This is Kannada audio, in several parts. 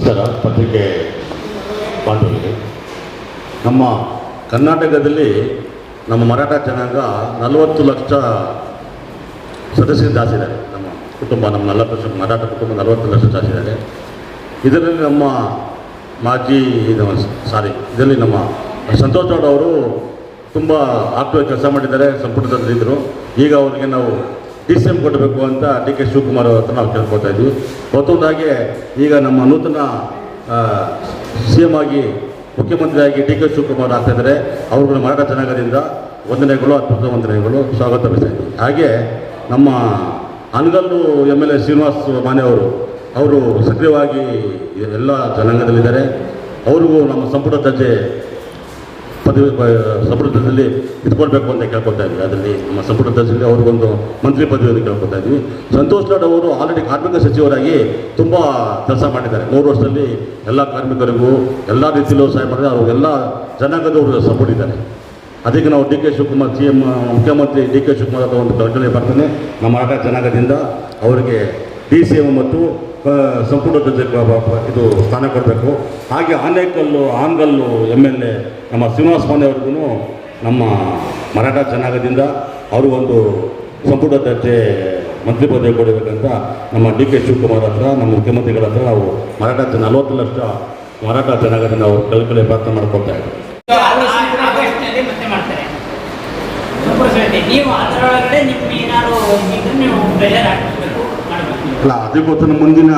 ನಮಸ್ಕಾರ. ಪತ್ರಿಕೆ ಬಾಂಧವರಿಗೆ, ನಮ್ಮ ಕರ್ನಾಟಕದಲ್ಲಿ ನಮ್ಮ ಮರಾಠ ಜನಾಂಗ 40 ಲಕ್ಷ ಸದಸ್ಯರು ಜಾಸ್ತಿ ಇದ್ದಾರೆ. ನಮ್ಮ ಕುಟುಂಬ, ನಮ್ಮ 40 ಲಕ್ಷ ಮರಾಠ ಕುಟುಂಬ 40 ಲಕ್ಷ ಜಾಸ್ತಿ ಇದ್ದಾರೆ. ಇದರಲ್ಲಿ ನಮ್ಮ ಇದರಲ್ಲಿ ನಮ್ಮ ಸಂತೋಷ್ ಗೌಡ ಅವರು ತುಂಬ ಆಕ್ಟಿವ್ ಕೆಲಸ ಮಾಡಿದ್ದಾರೆ, ಸಂಪುಟದಲ್ಲಿದ್ದರು. ಈಗ ಅವರಿಗೆ ನಾವು DCM ಕೊಡಬೇಕು ಅಂತ DK ಶಿವಕುಮಾರ್ ಅವ್ರ ಹತ್ರ ನಾವು ಕೇಳ್ಕೊತಾ ಇದ್ವಿ. ಮತ್ತೊಂದಾಗಿ ಈಗ ನಮ್ಮ ನೂತನ CM ಆಗಿ ಮುಖ್ಯಮಂತ್ರಿಯಾಗಿ DK ಶಿವಕುಮಾರ್ ಆಗ್ತಾಯಿದ್ದಾರೆ. ಅವ್ರಿಗೂ ಮರಾಠ ಜನಾಂಗದಿಂದ ವಂದನೆಗಳು, ಅದ್ಭುತ ವಂದನೆಗಳು, ಸ್ವಾಗತ ಬಯಸ್ತಾ ಇದ್ವಿ. ಹಾಗೆ ನಮ್ಮ ಅನಗಲ್ಲು MLA ಶ್ರೀನಿವಾಸ್ ಮಾನೆ ಅವರು ಸಕ್ರಿಯವಾಗಿ ಎಲ್ಲ ಜನಾಂಗದಲ್ಲಿದ್ದಾರೆ. ಅವ್ರಿಗೂ ನಮ್ಮ ಸಂಪುಟ ಸಂಪುಟದಲ್ಲಿ ಇಟ್ಕೊಳ್ಬೇಕು ಅಂತ ಕೇಳ್ಕೊತಾ ಇದ್ವಿ. ಅದರಲ್ಲಿ ನಮ್ಮ ಸಂಪುಟ ದರ್ಜೆಯಲ್ಲಿ ಅವ್ರಿಗೊಂದು ಮಂತ್ರಿ ಪದವಿಯನ್ನು ಕೇಳ್ಕೊತಾ ಇದ್ವಿ. ಸಂತೋಷ್ ಲಾಡ್ ಅವರು ಆಲ್ರೆಡಿ ಕಾರ್ಮಿಕ ಸಚಿವರಾಗಿ ತುಂಬ ಕೆಲಸ ಮಾಡಿದ್ದಾರೆ. 3 ವರ್ಷದಲ್ಲಿ ಎಲ್ಲ ಕಾರ್ಮಿಕರಿಗೂ ಎಲ್ಲ ರೀತಿಯಲ್ಲೂ ಸಹಾಯ ಮಾಡಿದ್ದಾರೆ. ಅವ್ರಿಗೆಲ್ಲ ಜನಾಂಗದವರು ಸಪೋರ್ಟ್ ಇದ್ದಾರೆ. ಅದಕ್ಕೆ ನಾವು DK ಶಿವಕುಮಾರ್ CM ಮುಖ್ಯಮಂತ್ರಿ DK ಶಿವಕುಮಾರ್ ಅಂತ ಒಂದು ಕಳಕಳಿ ಬರ್ತೇನೆ. ನಮ್ಮ ಮರಾಠ ಜನಾಂಗದಿಂದ ಅವರಿಗೆ DCM ಮತ್ತು ಸಂಪುಟ ಇದು ಸ್ಥಾನ ಕೊಡಬೇಕು. ಹಾಗೆ ಆನಗಲ್ಲು MLA ನಮ್ಮ ಶ್ರೀನಿವಾಸ್ ಮಾನೆ ಅವ್ರಿಗೂ ನಮ್ಮ ಮರಾಠ ಜನಾಂಗದಿಂದ ಅವರು ಒಂದು ಸಂಪುಟ ದರ್ಜೆ ಮಂತ್ರಿ ಪದವಿ ಕೊಡಬೇಕಂತ ನಮ್ಮ DK ಶಿವಕುಮಾರ್ ಹತ್ರ, ನಮ್ಮ ಮುಖ್ಯಮಂತ್ರಿಗಳ ಹತ್ರ ನಾವು 40 ಲಕ್ಷ ಮರಾಠ ಜನಾಂಗದಿಂದ ಅವರು ಕಳಕಳಿ ಪ್ರಾರ್ಥನೆ ಮಾಡ್ಕೊಳ್ತಾ ಇದ್ದಾರೆ. ಅಲ್ಲ, ಅದಕ್ಕೋಸ್ಕರ ಮುಂದಿನ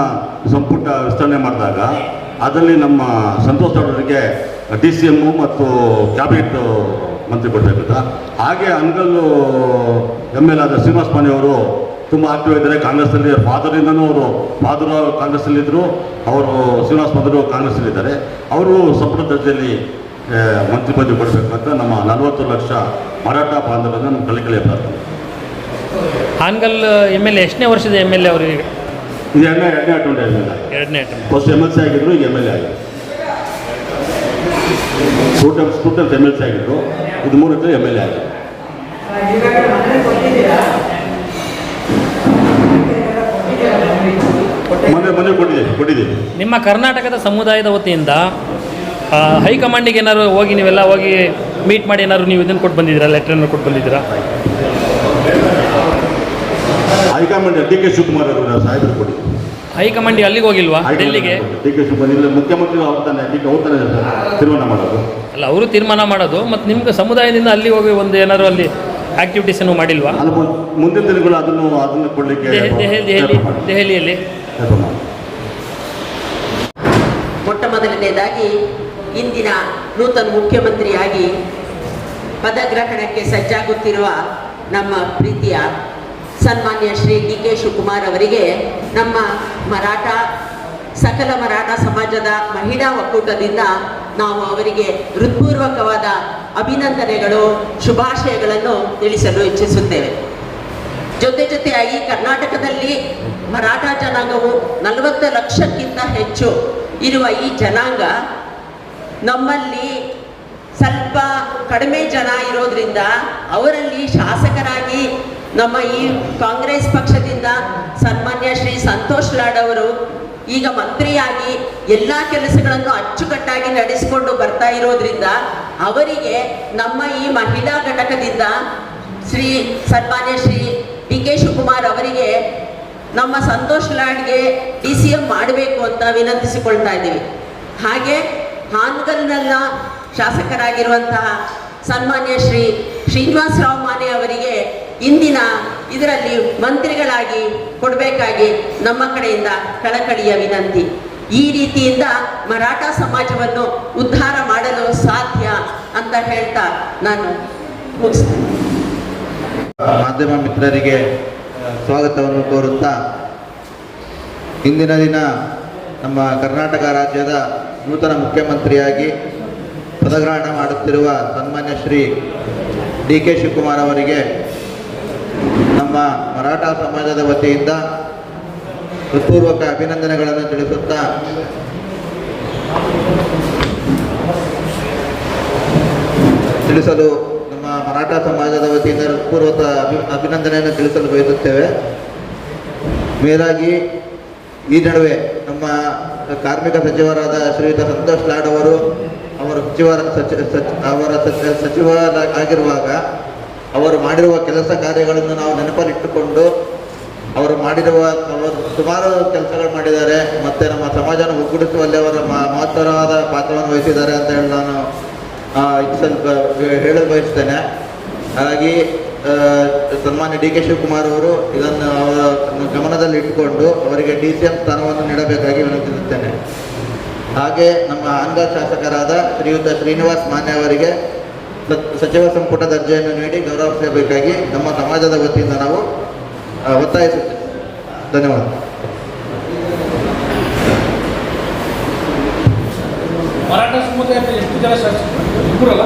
ಸಂಪುಟ ವಿಸ್ತರಣೆ ಮಾಡಿದಾಗ ಅದರಲ್ಲಿ ನಮ್ಮ ಸಂತೋಷ್ ಅವರಿಗೆ DCM ಮತ್ತು ಕ್ಯಾಬಿನೆಟ್ ಮಂತ್ರಿ ಕೊಡಬೇಕಂತ. ಹಾಗೆ ಅನಗಲ್ಲು MLA ಆದ ಶ್ರೀನಿವಾಸ್ ಮಾನೆ ಅವರು ತುಂಬ ಆಕ್ಟಿವ್ ಇದ್ದಾರೆ. ಕಾಂಗ್ರೆಸ್ಸಲ್ಲಿ ಫಾದರಿಂದನೂ ಫಾದರ್ ಕಾಂಗ್ರೆಸ್ಸಲ್ಲಿದ್ದರು. ಅವರು ಶ್ರೀನಿವಾಸ್ ಮಾನೆ ಕಾಂಗ್ರೆಸ್ಸಲ್ಲಿದ್ದಾರೆ. ಅವರು ಸಂಪುಟ ದರ್ಜೆಯಲ್ಲಿ ಮಂತ್ರಿ ಪದವಿ ಕೊಡಬೇಕಂತ ನಮ್ಮ 40 ಲಕ್ಷ ಮರಾಠ ಬಾಂಧವರನ್ನು ನಮ್ಮ ಕಳಕಳಿ ಪ್ರಾರ್ಥನೆ. ಹಾನಗಲ್ MLA ಎಷ್ಟನೇ ವರ್ಷದ MLA ಅವರು? ಈಗ ಇದು ಎರಡನೇ ಅಟೆಂಪ್ಟ್. ಫಸ್ಟ್ MLC ಆಗಿದ್ರು, ಈಗ MLA ಆಗಿದ್ರು. ಟೂ ಟೈಮ್ಸ್ MLC ಆಗಿದ್ರು, ಇದು 3 ಟೈಮ್ MLA ಆಗಿದ್ರು. ಮನೆ ಕೊಟ್ಟಿದ್ದೀವಿ. ನಿಮ್ಮ ಕರ್ನಾಟಕದ ಸಮುದಾಯದ ವತಿಯಿಂದ ಹೈಕಮಾಂಡಿಗೆ ಏನಾದ್ರು ಹೋಗಿ ನೀವೆಲ್ಲ ಹೋಗಿ ಮೀಟ್ ಮಾಡಿ ಏನಾದ್ರು ನೀವು ಇದನ್ನು ಕೊಟ್ಟು ಬಂದಿದ್ದೀರಾ, ಲೆಟ್ರನ್ನು ಕೊಟ್ಟು ಬಂದಿದ್ದೀರಾ? ಹೈಕಮಾಂಡ್ DK ಶಿವಕುಮಾರ್ ಅವರು ಸಾಹೇಬರು ಕೊಡಿ. ಹೈಕಮಾಂಡ್ ಅಲ್ಲಿಗೆ ಹೋಗಿಲ್ವಾ? ಡೆಲ್ಲಿಗೆ DK ಶಿವಕುಮಾರ್ ಇಲ್ಲ, ಮುಖ್ಯಮಂತ್ರಿ ಅವ್ತಾನೆ ತೀರ್ಮಾನ ಮಾಡೋದು. ಅಲ್ಲ, ಅವರು ತೀರ್ಮಾನ ಮಾಡೋದು. ಮತ್ತು ನಿಮ್ಗೆ ಸಮುದಾಯದಿಂದ ಅಲ್ಲಿ ಹೋಗಿ ಒಂದು ಏನಾದ್ರು ಅಲ್ಲಿ ಆಕ್ಟಿವಿಟೀಸ್ ಅನ್ನು ಮಾಡಿಲ್ವಾ? ಅದು ಮುಂದಿನ ದಿನಗಳು ಅದನ್ನು ಕೊಡಲಿಕ್ಕೆ ದೆಹಲಿಯಲ್ಲಿ. ಮೊಟ್ಟ ಮೊದಲನೇದಾಗಿ ಇಂದಿನ ನೂತನ ಮುಖ್ಯಮಂತ್ರಿಯಾಗಿ ಪದಗ್ರಹಣಕ್ಕೆ ಸಜ್ಜಾಗುತ್ತಿರುವ ನಮ್ಮ ಪ್ರೀತಿಯ ಸನ್ಮಾನ್ಯ ಶ್ರೀ DK ಶಿವಕುಮಾರ್ ಅವರಿಗೆ ನಮ್ಮ ಸಕಲ ಮರಾಠ ಸಮಾಜದ ಮಹಿಳಾ ಒಕ್ಕೂಟದಿಂದ ನಾವು ಅವರಿಗೆ ಹೃತ್ಪೂರ್ವಕವಾದ ಅಭಿನಂದನೆಗಳು, ಶುಭಾಶಯಗಳನ್ನು ತಿಳಿಸಲು ಇಚ್ಛಿಸುತ್ತೇವೆ. ಜೊತೆಯಾಗಿ ಕರ್ನಾಟಕದಲ್ಲಿ ಮರಾಠ ಜನಾಂಗವು 40 ಲಕ್ಷಕ್ಕಿಂತ ಹೆಚ್ಚು ಇರುವ ಈ ಜನಾಂಗ ನಮ್ಮಲ್ಲಿ ಸ್ವಲ್ಪ ಕಡಿಮೆ ಜನ ಇರೋದ್ರಿಂದ ಅವರಲ್ಲಿ ಶಾಸಕರಾಗಿ ನಮ್ಮ ಈ ಕಾಂಗ್ರೆಸ್ ಪಕ್ಷದಿಂದ ಸನ್ಮಾನ್ಯ ಶ್ರೀ ಸಂತೋಷ್ ಲಾಡ್ ಅವರು ಈಗ ಮಂತ್ರಿಯಾಗಿ ಎಲ್ಲ ಕೆಲಸಗಳನ್ನು ಅಚ್ಚುಕಟ್ಟಾಗಿ ನಡೆಸಿಕೊಂಡು ಬರ್ತಾ ಇರೋದ್ರಿಂದ ಅವರಿಗೆ ನಮ್ಮ ಈ ಮಹಿಳಾ ಘಟಕದಿಂದ ಸನ್ಮಾನ್ಯ ಶ್ರೀ DK ಶಿವಕುಮಾರ್ ಅವರಿಗೆ ನಮ್ಮ ಸಂತೋಷ್ ಲಾಡ್ಗೆ DCM ಮಾಡಬೇಕು ಅಂತ ವಿನಂತಿಸಿಕೊಳ್ತಾ ಇದ್ದೀವಿ. ಹಾಗೆ ಹಾನಗಲ್ನ ಶಾಸಕರಾಗಿರುವಂತಹ ಸನ್ಮಾನ್ಯ ಶ್ರೀ ಶ್ರೀನಿವಾಸ್ ಮಾನೆ ಅವರಿಗೆ ಇಂದಿನ ಇದರಲ್ಲಿ ಮಂತ್ರಿಗಳಾಗಿ ಕೊಡಬೇಕಾಗಿ ನಮ್ಮ ಕಡೆಯಿಂದ ಕಳಕಳಿಯ ವಿನಂತಿ. ಈ ರೀತಿಯಿಂದ ಮರಾಠ ಸಮಾಜವನ್ನು ಉದ್ಧಾರ ಮಾಡಲು ಸಾಧ್ಯ ಅಂತ ಹೇಳ್ತಾ ನಾನು ಮುಗಿಸ್ತೇನೆ. ಮಾಧ್ಯಮ ಮಿತ್ರರಿಗೆ ಸ್ವಾಗತವನ್ನು ಕೋರುತ್ತಾ, ಇಂದಿನ ದಿನ ನಮ್ಮ ಕರ್ನಾಟಕ ರಾಜ್ಯದ ನೂತನ ಮುಖ್ಯಮಂತ್ರಿಯಾಗಿ ಪದಗ್ರಹಣ ಮಾಡುತ್ತಿರುವ ಸನ್ಮಾನ್ಯ ಶ್ರೀ DK ಶಿವಕುಮಾರ್ ಅವರಿಗೆ ನಮ್ಮ ಮರಾಠ ಸಮಾಜದ ವತಿಯಿಂದ ಹೃತ್ಪೂರ್ವಕ ಅಭಿನಂದನೆಗಳನ್ನು ತಿಳಿಸಲು ನಮ್ಮ ಮರಾಠ ಸಮಾಜದ ವತಿಯಿಂದ ಹೃತ್ಪೂರ್ವಕ ಅಭಿನಂದನೆಯನ್ನು ತಿಳಿಸಲು ಬಯಸುತ್ತೇವೆ. ಮೇಲಾಗಿ ಈ ನಡುವೆ ನಮ್ಮ ಕಾರ್ಮಿಕ ಸಚಿವರಾದ ಶ್ರೀಯುತ ಸಂತೋಷ್ ಲಾಡ್ ಅವರು ಸಚಿವರಾಗಿರುವಾಗ ಅವರು ಮಾಡಿರುವ ಕೆಲಸ ಕಾರ್ಯಗಳನ್ನು ನಾವು ನೆನಪಲ್ಲಿಟ್ಟುಕೊಂಡು ಅವರು ಸುಮಾರು ಕೆಲಸಗಳು ಮಾಡಿದ್ದಾರೆ ಮತ್ತು ನಮ್ಮ ಸಮಾಜವನ್ನು ಒಗ್ಗೂಡಿಸುವಲ್ಲಿ ಅವರ ಮಹತ್ತರವಾದ ಪಾತ್ರವನ್ನು ವಹಿಸಿದ್ದಾರೆ ಅಂತ ಹೇಳಿ ನಾನು ಸ್ವಲ್ಪ ಹೇಳಲು ಬಯಸ್ತೇನೆ. ಹಾಗಾಗಿ ಸನ್ಮಾನ್ಯ ಡಿ ಕೆ ಶಿವಕುಮಾರ್ ಅವರು ಇದನ್ನು ಅವರ ಗಮನದಲ್ಲಿ ಇಟ್ಟುಕೊಂಡು ಅವರಿಗೆ DCM ಸ್ಥಾನವನ್ನು ನೀಡಬೇಕಾಗಿ ವಿನಂತಿಸುತ್ತೇನೆ. ಹಾಗೆ ನಮ್ಮ ಹಾನಗಲ್ ಶಾಸಕರಾದ ಶ್ರೀಯುತ ಶ್ರೀನಿವಾಸ್ ಮಾನ್ಯ ಅವರಿಗೆ ಸಚಿವ ಸಂಪುಟ ದರ್ಜೆಯನ್ನು ನೀಡಿ ಗೌರವಿಸಬೇಕಾಗಿ ನಮ್ಮ ಸಮಾಜದ ವತಿಯಿಂದ ನಾವು ಒತ್ತಾಯಿಸುತ್ತೇವೆ. ಧನ್ಯವಾದ. ಮರಾಠ ಸಮುದಾಯದ ಎಷ್ಟು ಜನ ಶಾಸಕರು? ಇಬ್ಬರಲ್ಲ,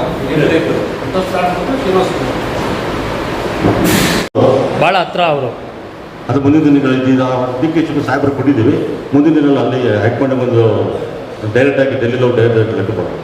ಭಾಳ ಹತ್ರ ಅವರು. ಅದು ಮುಂದಿನ ದಿನಗಳಲ್ಲಿ ಡಿ ಕೆ ಶಿವಕುಮಾರ್ ಸಾಹೇಬರು ಕೊಟ್ಟಿದ್ದೀವಿ. ಮುಂದಿನ ದಿನಗಳಲ್ಲಿ ಹೈಕಮಾಂಡ್ ಒಂದು ಡೈರೆಕ್ಟಾಗಿ ಡೆಲ್ಲಿలో ಡೈರೆಕ್ಟ್ ಲೆಕ್ಕ ಕೊಡೋಣ.